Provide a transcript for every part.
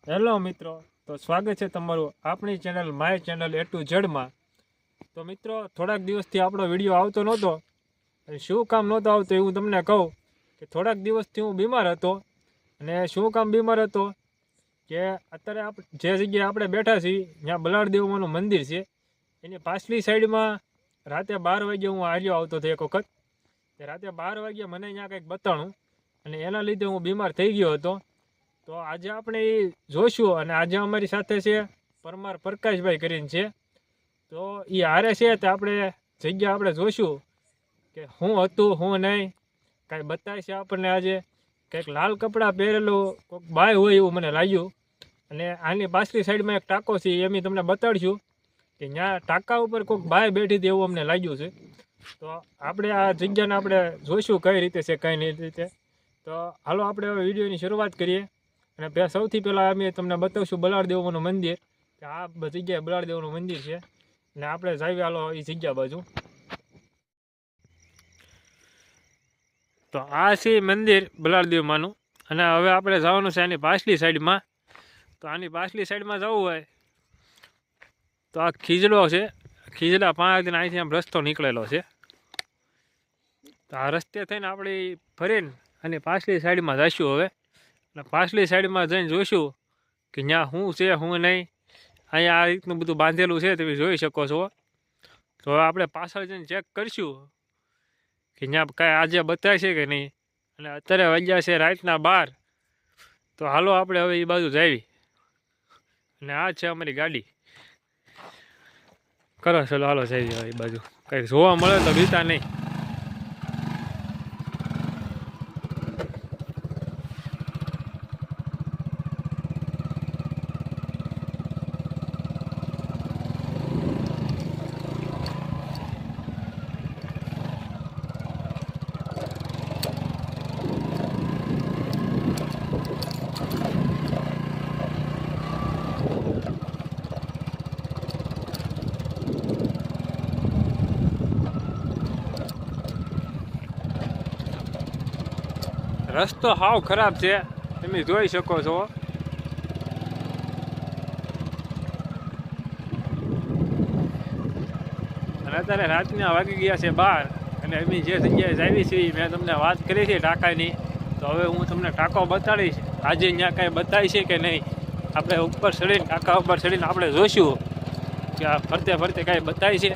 Hello મિત્રો, તો સ્વાગત છે તમારું આપણી channel my channel A to Z માં। તો મિત્રો, થોડાક દિવસથી આપણો વિડીયો આવતો નહોતો અને શું કામ નહોતો આવતો એ હું તમને કહું કે થોડાક દિવસથી હું બીમાર હતો। અને શું કામ બીમાર હતો કે અત્યારે જે જગ્યાએ આપણે બેઠા છીએ ત્યાં બલાળદેવમાંનું મંદિર છે, એની પાછલી સાઈડમાં રાતે 12 વાગે હું હાલ્યો આવતો હતો એક વખત। રાતે 12 વાગે મને ત્યાં કંઈક બતાણું અને એના લીધે હું બીમાર થઈ ગયો હતો। તો આજે આપણે એ જોઈશું અને આજે અમારી સાથે છે પરમાર પ્રકાશભાઈ કરીને છે। તો એ હારે છે તો આપણે જગ્યા આપણે જોઈશું કે શું હતું શું નહીં, કાંઈ બતાય છે આપણને। આજે કંઈક લાલ કપડાં પહેરેલું કોઈક બાય હોય એવું મને લાગ્યું અને આની પાછલી સાઈડમાં એક ટાંકો છે એમ તમને બતાડીશું કે ત્યાં ટાંકા ઉપર કોઈક બાય બેઠી હતી એવું અમને લાગ્યું છે। તો આપણે આ જગ્યાને આપણે જોઈશું કઈ રીતે છે કઈ નહીં રીતે। તો હાલો આપણે હવે વિડીયોની શરૂઆત કરીએ અને સૌથી પહેલાં અમે તમને બતાવશું બલાળદેવનું મંદિર કે આ જગ્યાએ બલાળદેવનું મંદિર છે અને આપણે જાવી હાલો એ જગ્યા બાજુ। તો આ છે મંદિર બલાળદેવમાંનું અને હવે આપણે જવાનું છે આની પાછલી સાઈડમાં। તો આની પાછલી સાઈડમાં જવું હોય તો આ ખીજડો છે, ખીજડા પાંચ અહીંથી આમ રસ્તો નીકળેલો છે। તો આ રસ્તે થઈને આપણે ફરીને અને પાછલી સાઈડમાં જઈશું હવે અને પાછલી સાઈડમાં જઈને જોઈશું કે ત્યાં શું છે શું નહીં। અહીંયા આ રીતનું બધું બાંધેલું છે તમે જોઈ શકો છો। તો હવે આપણે પાછળ જઈને ચેક કરીશું કે ત્યાં કાંઈ આજે બતાય છે કે નહીં। અને અત્યારે વાગ્યા છે રાતના 12। તો હાલો આપણે હવે એ બાજુ જાવી અને આ છે અમારી ગાડી। કરો ચલો હાલો જાવી હવે એ બાજુ, કંઈક જોવા મળે તો બીતા નહીં। રસ્તો હાવ ખરાબ છે તમે જોઈ શકો છો। અને અત્યારે રાતના વાગી ગયા છે 12 અને અમે જે જગ્યાએ જાવી છીએ મેં તમને વાત કરી છે ટાંકાની। તો હવે હું તમને ટાંકો બતાડીશ આજે ત્યાં કાંઈ બતાય છે કે નહીં। આપણે ઉપર ચડીને ટાંકા ઉપર ચડીને આપણે જોઈશું કે આ ફરતે ફરતે કાંઈ બતાય છે।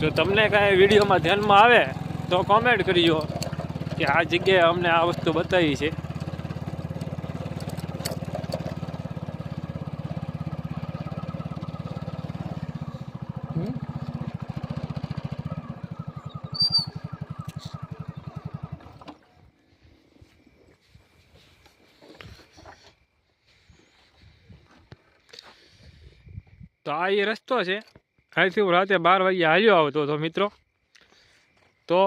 જો તમને કાંઈ વિડીયોમાં ધ્યાનમાં આવે તો કોમેન્ટ કરજો કે આ જગ્યાએ અમને આ વસ્તુ બતાવી છે। તો આ એ રસ્તો છે, અહીંથી હું રાતે 12 વાગે હાલ્યો આવતો હતો મિત્રો। તો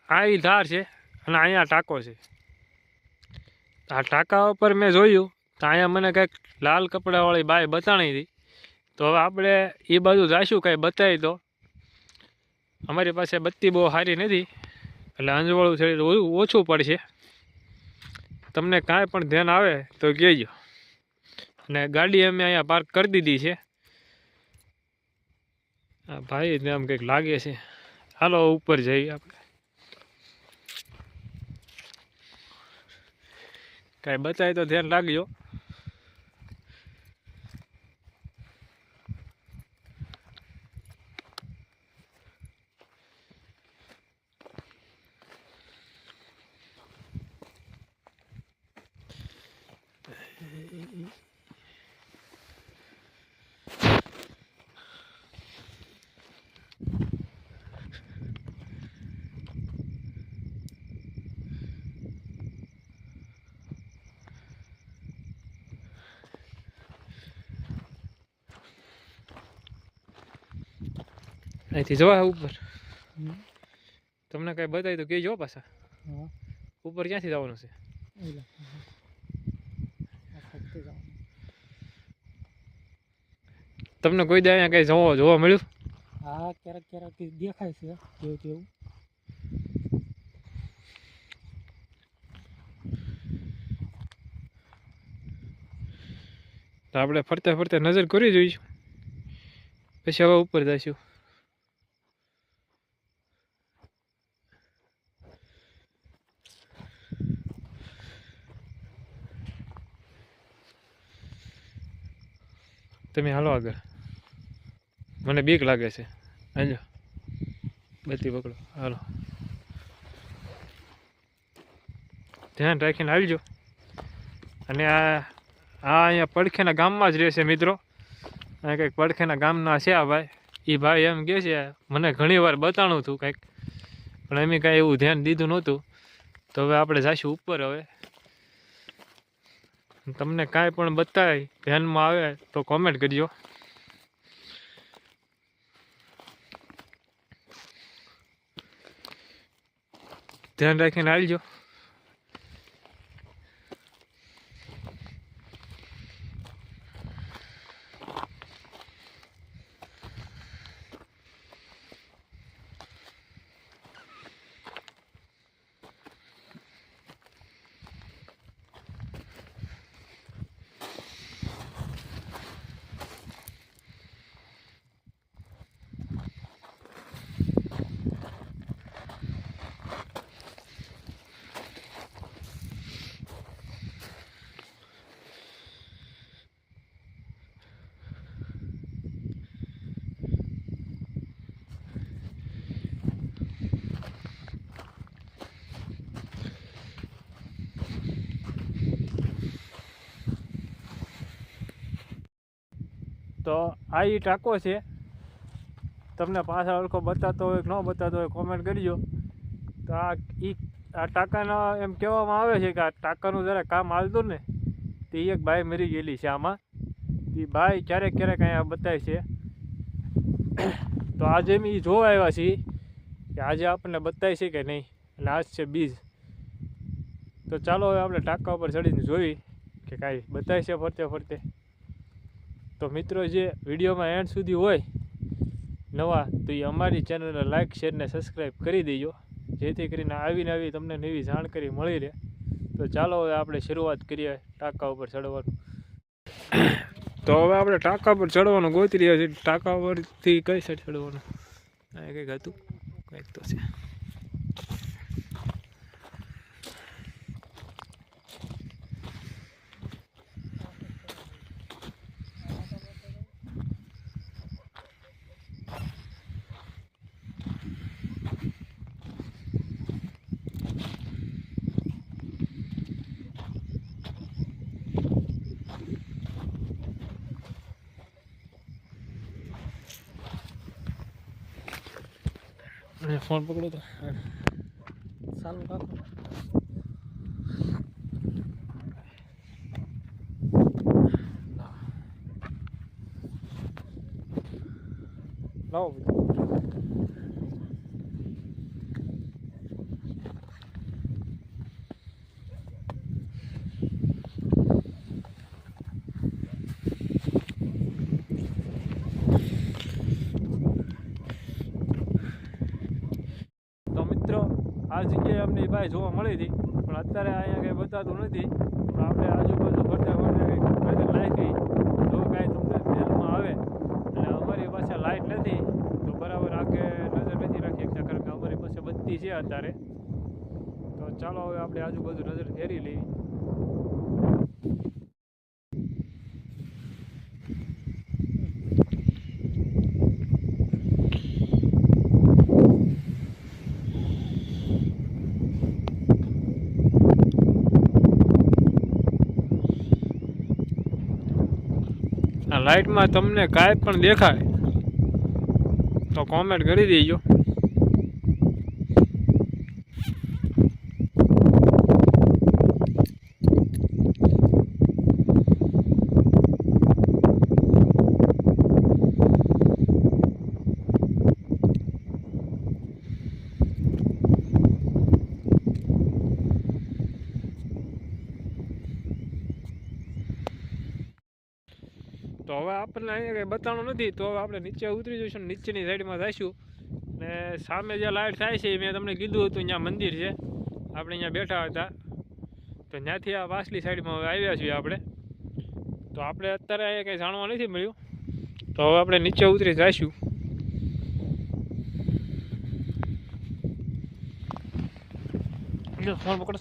આ એ ધાર છે અને અહીંયા ટાંકો છે। આ ટાંકા ઉપર મેં જોયું તો અહીંયા મને કંઈક લાલ કપડાવાળી બાય બતાણી હતી। તો હવે આપણે એ બાજુ જઈશું કાંઈ બતાવી તો અમારી પાસે બત્તી બહુ સારી નથી એટલે અંજવાળું છે ઓછું પડશે। તમને કાંઈ પણ ધ્યાન આવે તો કહેજો। અને ગાડી અમે અહીંયા પાર્ક કરી દીધી છે। હા ભાઈ આમ કંઈક લાગે છે, હાલો ઉપર જઈએ આપણે। કાંઈ બતાય તો ધ્યાન રાખજો। અહીંથી જવા ઉપર તમને કાંઈ બતાવી તો કહેજો પાછા। ઉપર ક્યાંથી જવાનું છે? તમને કોઈ દે અહીંયા કંઈ જોવા મળ્યું? હા, ક્યારેક ક્યારેક દેખાય છે જેવું તેવું। તો આપણે ફરતા ફરતા નજર કરી જોઈશું, પછી હવે ઉપર જઈશું. તમે હાલો આગળ, મને બીક લાગે છે. હાલો બત્તી પકડો, હાલો ધ્યાન રાખીને આવજો. અને આ અહીંયા પડખેના ગામમાં જ રહેશે મિત્રો. અહીંયા કંઈક પડખેના ગામના છે આ ભાઈ. એ ભાઈ એમ કહે છે, મને ઘણી વાર બતાણું હતું કંઈક, પણ એમ કાંઈ એવું ધ્યાન દીધું નહોતું. તો હવે આપણે જઈશું ઉપર. હવે તમને કાંઈ પણ બતાય ધ્યાનમાં આવે તો કોમેન્ટ કરજો. ધ્યાન રાખીને આવજો. તો આ એ ટાંકો છે. તમને પાછા ઓળખો બતાતો હોય કે ન બતાતો હોય કોમેન્ટ કરજો. તો આ ટાંકાના એમ કહેવામાં આવે છે કે આ ટાંકાનું જ્યારે કામ હાલતું ને તે એક ભાઈ મરી ગયેલી છે આમાં. એ ભાઈ ક્યારેક ક્યારેક અહીંયા બતાવે છે. તો આજે અમે જોવા આવ્યા છીએ કે આજે આપણને બતાવે છે કે નહીં. અને આજ છે બીજ. તો ચાલો હવે આપણે ટાંકા ઉપર ચડીને જોઈ કે કાંઈ બતાવે છે ફરતે ફરતે. તો મિત્રો જે વિડીયોમાં એન્ડ સુધી હોય નવા, તો એ અમારી ચેનલને લાઇક શેર ને સબસ્ક્રાઈબ કરી દેજો, જેથી કરીને આવીને આવી તમને નવી જાણકારી મળી રહે. તો ચાલો હવે આપણે શરૂઆત કરીએ ટાંકા ઉપર ચડવાનું. તો હવે આપણે ટાંકા પર ચડવાનું ગોતી રહ્યા છીએ. ટાંકા પરથી કઈ સાઈડ ચડવાનું? આ કંઈક હતું, કંઈક તો છે. ફોન પકડો તો ચાલુ રાખો. લાવો. આ જગ્યાએ અમને એ ભાઈ જોવા મળી હતી, પણ અત્યારે અહીંયા કંઈ બતાતું નથી. તો આપણે આજુબાજુ ફરતા ફરતા કંઈક નજર નાખી, જો કાંઈ તમને ધ્યાનમાં આવે. અને અમારી પાસે લાઇટ નથી તો બરાબર આગે નજર નથી રાખી શકતા, કારણ કે અમારી પાસે બત્તી છે અત્યારે. તો ચાલો હવે આપણે આજુબાજુ નજર ફેરી લઈએ. આ લાઇટમાં તમને કાંઈ પણ દેખાય તો કોમેન્ટ કરી દેજો. તો હવે આપણને અહીંયા કંઈ બતાવવાનું નથી, તો હવે આપણે નીચે ઉતરી જઈશું, નીચેની સાઈડમાં જઈશું. ને સામે જે લાઇટ થાય છે એ મેં તમને કીધું હતું ત્યાં મંદિર છે, આપણે અહીંયા બેઠા હતા. તો ત્યાંથી આ પાછલી સાઈડમાં હવે આવ્યા છીએ આપણે. તો આપણે અત્યારે અહીંયા કંઈ જાણવા નથી મળ્યું, તો હવે આપણે નીચે ઉતરી જઈશું. ફોન પકડો.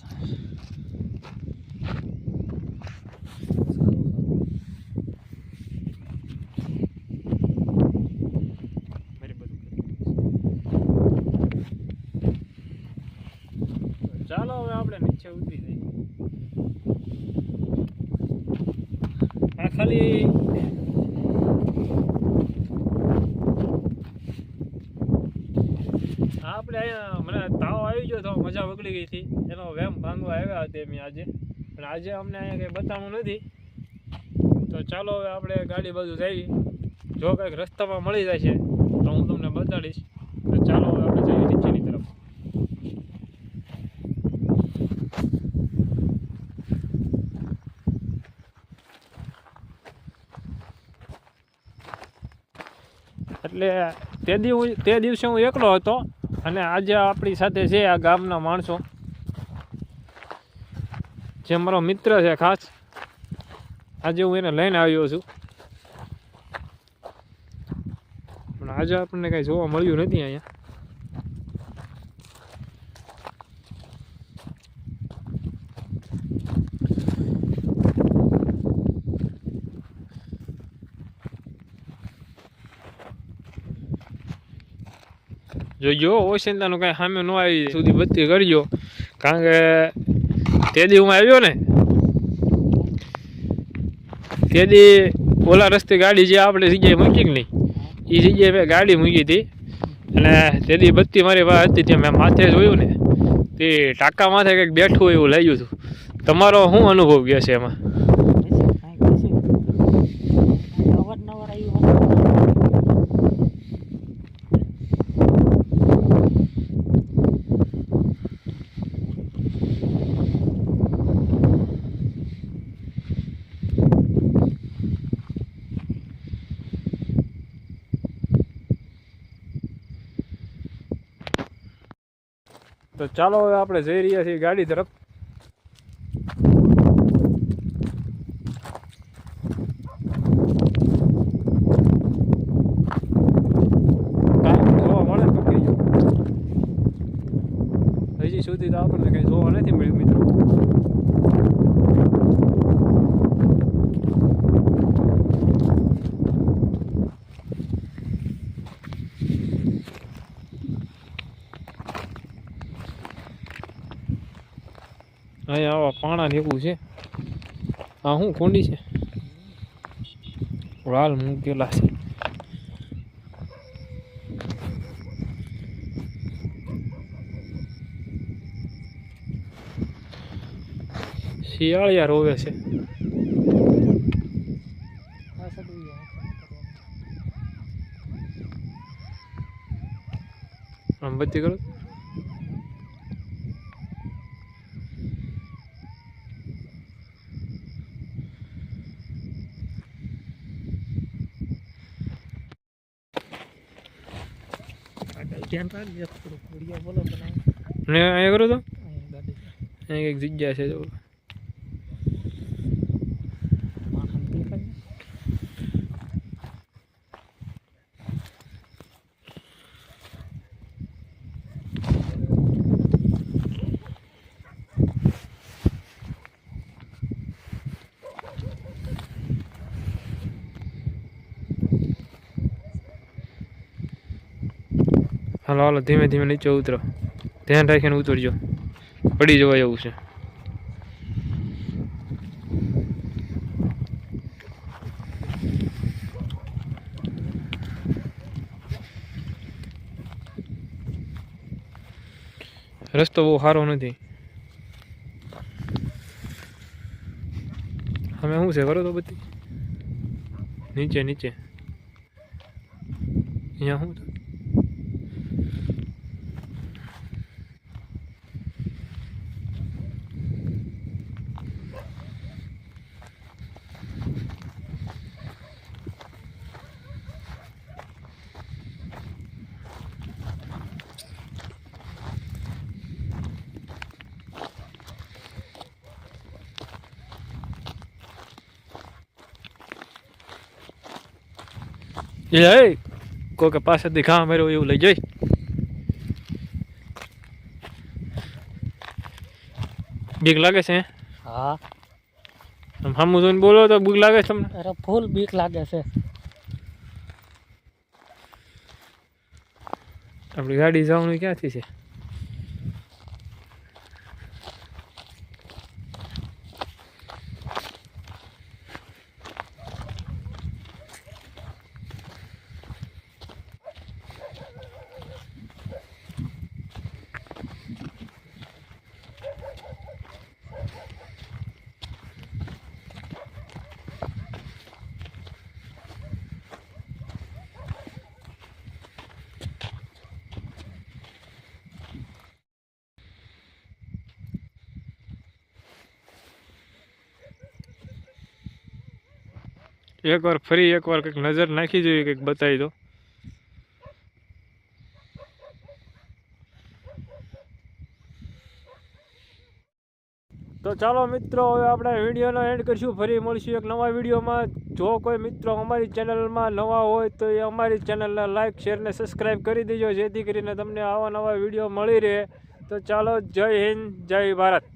ચાલો હવે આપણે નીચે ઉતરી જઈએ. આ ખાલી આપણે અહીંયા મને તાવ આવી ગયો તો મજા બગડી ગઈ હતી, એનો વેમ ભાંગવા આવ્યા હતા મેં આજે, પણ આજે અમને અહીંયા કંઈ બતાવવાનું નથી. તો ચાલો હવે આપણે ગાડી બાજુ જઈએ. જો કંઈક રસ્તામાં મળી જાય છે તો હું તમને બતાડીશ. તો ચાલો હવે આપણે જઈએ નીચેની તરફ. એટલે તે દિવસે હું એકલો હતો અને આજે આપણી સાથે છે આ ગામના માણસો, જે મારો મિત્ર છે ખાસ. આજે હું એને લઈને આવ્યો છું, પણ આજે આપણને કંઈ જોવા મળ્યું નથી અહીંયા. જોજો ઓશિંતાનું કાંઈ સામે ન આવી સુધી બત્તી કરજો, કારણ કે તે દી હું આવ્યો ને તે દી ઓલા રસ્તે ગાડી જે આપણે જગ્યાએ મૂકી કે નહીં એ જગ્યાએ મેં ગાડી મૂકી હતી, અને તે દી બત્તી મારી પાસે હતી ત્યાં મેં માથે જોયું ને તે ટાંકા માથે કંઈક બેઠું એવું લાગ્યું હતું. તમારો શું અનુભવ ગયો છે એમાં? તો ચાલો હવે આપણે જઈ રહ્યા છીએ ગાડી તરફ. જોવા મળે તો કહેજો. હજી સુધી તો આપણને કંઈ જોવા નથી મળ્યું મિત્રો. અહીંયા આવા પાણા ને એવું છે. આ શું કોંડી છે? વાલ મૂકેલા છે. શિયાળિયા રોવે છે. આમ બત્તી કરો. ધ્યાન રાખજો થોડું વિડીયો બોલો બનાવો ને અહીંયા કરો તો અહીંયા ગાડી અહીંયા એક જગ્યા છે જો. માથામાં દેખાય હાલો હાલો ધીમે ધીમે નીચે ઉતરો, ધ્યાન રાખીને ઉતરજો, પડી જવાય એવું છે. રસ્તો બહુ સારો નથી. અમે શું છે કરો તો બધી નીચે નીચે અહીંયા શું એ કોકે પાસેથી ઘા માર્યો એવું લઈ જઈ. બીક લાગે છે? હા. સામું જોઈને બોલો તો બીક લાગે છે તમને? અરે ફૂલ બીક લાગે છે. આપણી ગાડી જવાનું ક્યાંથી છે? એકવાર ફરી એકવાર કંઈક નજર નાખી જોઈએ, કંઈક બતાવી દો. તો ચાલો મિત્રો, હવે આપણે વિડીયોનો એન્ડ કરીશું. ફરી મળશું એક નવા વિડીયોમાં. જો કોઈ મિત્રો અમારી ચેનલમાં નવા હોય તો એ અમારી ચેનલને લાઇક, શેર ને સબસ્ક્રાઈબ કરી દેજો, જેથી કરીને તમને આવા નવા વિડીયો મળી રહે. તો ચાલો, જય હિન્દ, જય ભારત.